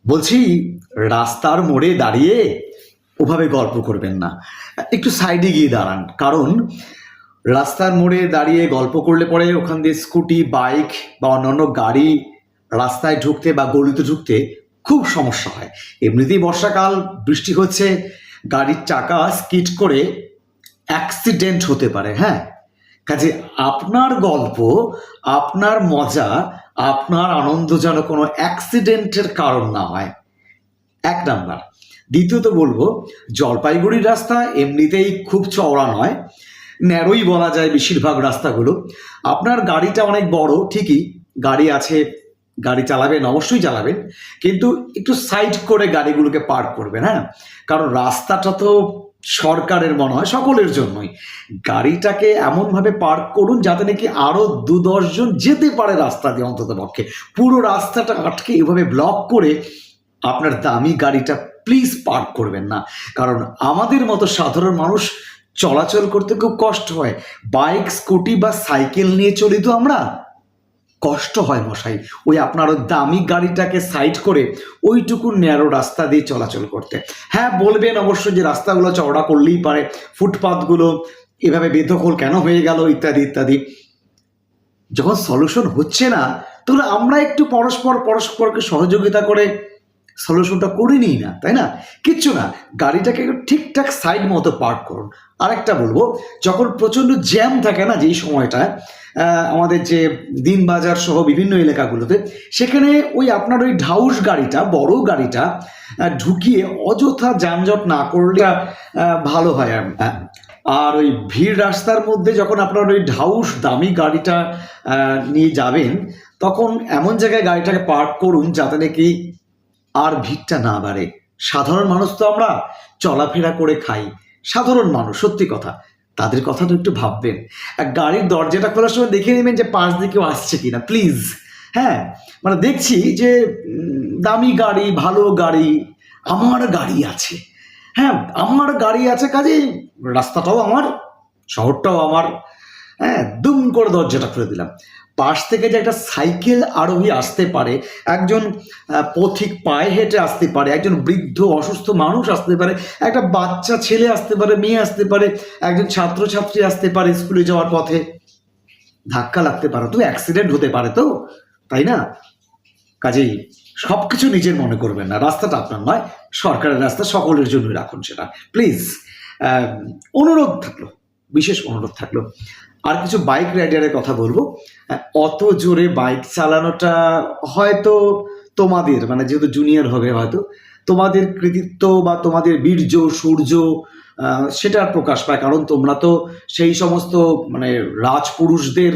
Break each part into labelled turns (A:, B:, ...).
A: বলছি, রাস্তার মোড়ে দাঁড়িয়ে ওভাবে গল্প করবেন না, একটু সাইডে গিয়ে দাঁড়ান। কারণ রাস্তার মোড়ে দাঁড়িয়ে গল্প করলে পরে ওখান দিয়ে স্কুটি, বাইক বা অন্যান্য গাড়ি রাস্তায় ঢুকতে বা গলিতে ঢুকতে খুব সমস্যা হয়। এমনিতেই বর্ষাকাল, বৃষ্টি হচ্ছে, গাড়ির চাকা স্কিড করে অ্যাক্সিডেন্ট হতে পারে। হ্যাঁ, কাজে আপনার গল্প, আপনার মজা, আপনার আনন্দ যেন কোনো অ্যাক্সিডেন্টের কারণ না হয়, এক নাম্বার। দ্বিতীয়ত বলবো, জলপাইগুড়ির রাস্তা এমনিতেই খুব চওড়া নয়, ন্যারোই বলা যায় বেশিরভাগ রাস্তাগুলো। আপনার গাড়িটা অনেক বড় ঠিকই, গাড়ি আছে, গাড়ি চালাবেন, অবশ্যই চালাবেন, কিন্তু একটু সাইড করে গাড়িগুলোকে পার্ক করবেন। হ্যাঁ, কারণ রাস্তাটা তো সরকারের মনে হয় সকলের জন্যই। গাড়িটাকে এমনভাবে পার্ক করুন যাতে নাকি আরো 2-10 জন যেতে পারে রাস্তা দিয়ে, অন্তত পক্ষে। পুরো রাস্তাটা আটকে এভাবে ব্লক করে আপনার দামি গাড়িটা প্লিজ পার্ক করবেন না। কারণ আমাদের মতো সাধারণ মানুষ চলাচল করতে খুব কষ্ট হয়। বাইক, স্কুটি বা সাইকেল নিয়ে চলি তো আমরা, কষ্ট হয় মশাই ওই আপনার ওই দামি গাড়িটাকে সাইড করে ওইটুকু ন্যারো রাস্তা দিয়ে চলাচল করতে। হ্যাঁ, বলবেন অবশ্যই যে রাস্তাগুলো চওড়া করলেই পারে, ফুটপাথগুলো এভাবে বেদখল কেন হয়ে গেল, ইত্যাদি ইত্যাদি। যখন সলিউশন হচ্ছে না, তখন আমরা একটু পরস্পরকে সহযোগিতা করে সলিউশনটা করে নিই না, তাই না? কিচ্ছু না, গাড়িটাকে একটু ঠিকঠাক সাইড মতো পার্ক করুন। আরেকটা বলবো, যখন প্রচণ্ড জ্যাম থাকে না যেই সময়টায়, আমাদের যে দিনবাজার সহ বিভিন্ন এলাকাগুলোতে, সেখানে ওই আপনার ওই ঢাউস গাড়িটা, বড় গাড়িটা ঢুকিয়ে অযথা যানজট না করলে ভালো হয়। আর ওই ভিড় রাস্তার মধ্যে যখন আপনার ওই ঢাউস দামি গাড়িটা নিয়ে যাবেন, তখন এমন জায়গায় গাড়িটাকে পার্ক করুন যাতে নাকি আর ভিড়টা না বাড়ে। সাধারণ মানুষ তো আমরা, চলাফেরা করে খাই, সাধারণ মানুষ, সত্যি কথা, তাদের কথা তো একটু ভাববেন। গাড়ির দরজাটা খোলার সময় দেখে নেবেন যে পাশ দিয়ে কেউ আসছে কিনা, প্লিজ। হ্যাঁ, মানে দেখছি যে দামি গাড়ি, ভালো গাড়ি, আমার গাড়ি আছে। হ্যাঁ, আমার গাড়ি আছে, কাজে রাস্তাটাও আমার, শহরটাও আমার। হ্যাঁ, দুম করে দরজাটা খুলে দিলাম। পাশ থেকে যে একটা সাইকেল আরোহী আসতে পারে, একজন পথিক পায়ে হেঁটে আসতে পারে, একজন বৃদ্ধ অসুস্থ মানুষ আসতে পারে, একটা বাচ্চা ছেলে আসতে পারে, মেয়ে আসতে পারে, একজন ছাত্রছাত্রী আসতে পারে স্কুলে যাওয়ার পথে, ধাক্কা লাগতে পারে তো, অ্যাক্সিডেন্ট হতে পারে তো, তাই না? কাজেই সবকিছু নিজের মনে করবেন না, রাস্তাটা আপনার নয়, সরকারের রাস্তা, সকলের জন্য রাখুন সেটা, প্লিজ। অনুরোধ থাকলো, বিশেষ অনুরোধ থাকলো। আর কিছু বাইক রাইডারের কথা বলবো। অত জোরে বাইক চালানোটা হয়তো তোমাদের, মানে যেহেতু জুনিয়র হবে, হয়তো তোমাদের কৃতিত্ব বা তোমাদের বীর্য সূর্য সেটা প্রকাশ পায়। কারণ তোমরা তো সেই সমস্ত মানে রাজপুরুষদের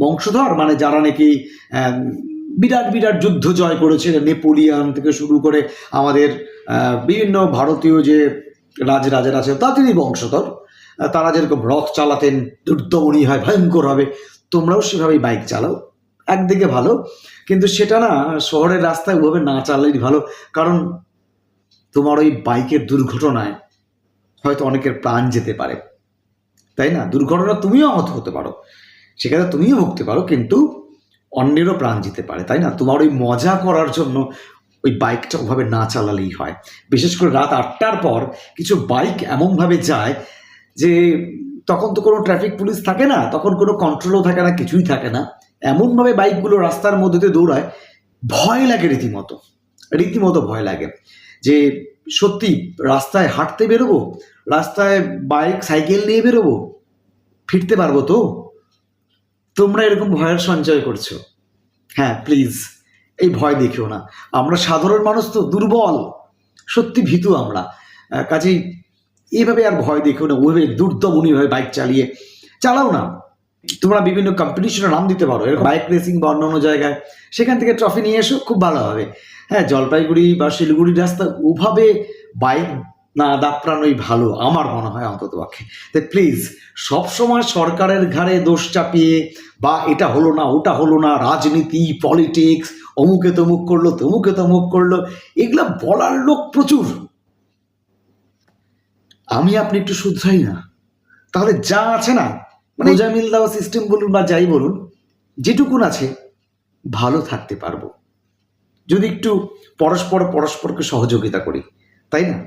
A: বংশধর, মানে যারা নাকি বিরাট বিরাট যুদ্ধ জয় করেছে, নেপোলিয়ান থেকে শুরু করে আমাদের বিভিন্ন ভারতীয় যে রাজরাজারা আছে তাদেরই বংশধর। তারা যেরকম রথ চালাতেন, দুর্দমনী হয়, ভয়ঙ্কর হবে, তোমরাও সেভাবেই বাইক চালাও, একদিকে ভালো। কিন্তু সেটা না, শহরের রাস্তায় ওভাবে না চালালেই ভালো। কারণ তোমার ওই বাইকের দুর্ঘটনায় হয়তো অনেকের প্রাণ যেতে পারে, তাই না? দুর্ঘটনা তুমিও আহত হতে পারো, সেখানে তুমিও ভুগতে পারো, কিন্তু অন্যেরও প্রাণ যেতে পারে, তাই না? তোমার ওই মজা করার জন্য ওই বাইকটা ওভাবে না চালালেই হয়। বিশেষ করে রাত 8টার পর কিছু বাইক এমনভাবে যায় যে তখন তো কোনো ট্রাফিক পুলিশ থাকে না, তখন কোনো কন্ট্রোলও থাকে না, কিছুই থাকে না। এমনভাবে বাইকগুলো রাস্তার মধ্যে দিয়ে দৌড়ায়, ভয় লাগে, রীতিমতো রীতিমতো ভয় লাগে যে সত্যি রাস্তায় হাঁটতে বেরোবো, রাস্তায় বাইক সাইকেল নিয়ে বেরোবো, ফিরতে পারবো তো? তোমরা এরকম ভয়ের সঞ্চয় করছো। হ্যাঁ, প্লিজ এই ভয় দেখিও না। আমরা সাধারণ মানুষ তো, দুর্বল, সত্যি ভীতু আমরা। কাজেই এইভাবে আর ভয় দেখিও না, ওইভাবে দুর্দমনীভাবে বাইক চালাও না। তোমরা বিভিন্ন কম্পিটিশনের নাম দিতে পারো, এরকম বাইক রেসিং বা অন্য জায়গায়, সেখান থেকে ট্রফি নিয়ে এসো, খুব ভালো হবে। হ্যাঁ, জলপাইগুড়ি বা শিলিগুড়ির রাস্তা ওভাবে বাইক না দাপড়ানোই ভালো, আমার মনে হয় অন্তত পক্ষে। তাই প্লিজ সবসময় সরকারের ঘাড়ে দোষ চাপিয়ে, বা এটা হলো না, ওটা হলো না, রাজনীতি, পলিটিক্স, অমুকে তমুক করলো, তমুকে তমুক করলো, এগুলা বলার লোক প্রচুর। আমি আপনি একটু শুধরাই না, তাহলে যা আছে না, মানে মোজামিল দেওয়া সিস্টেম বলুন বা যাই বলুন, যেটুকুন আছে ভালো থাকতে পারবো। যদি একটু পরস্পরকে সহযোগিতা করি, তাই না?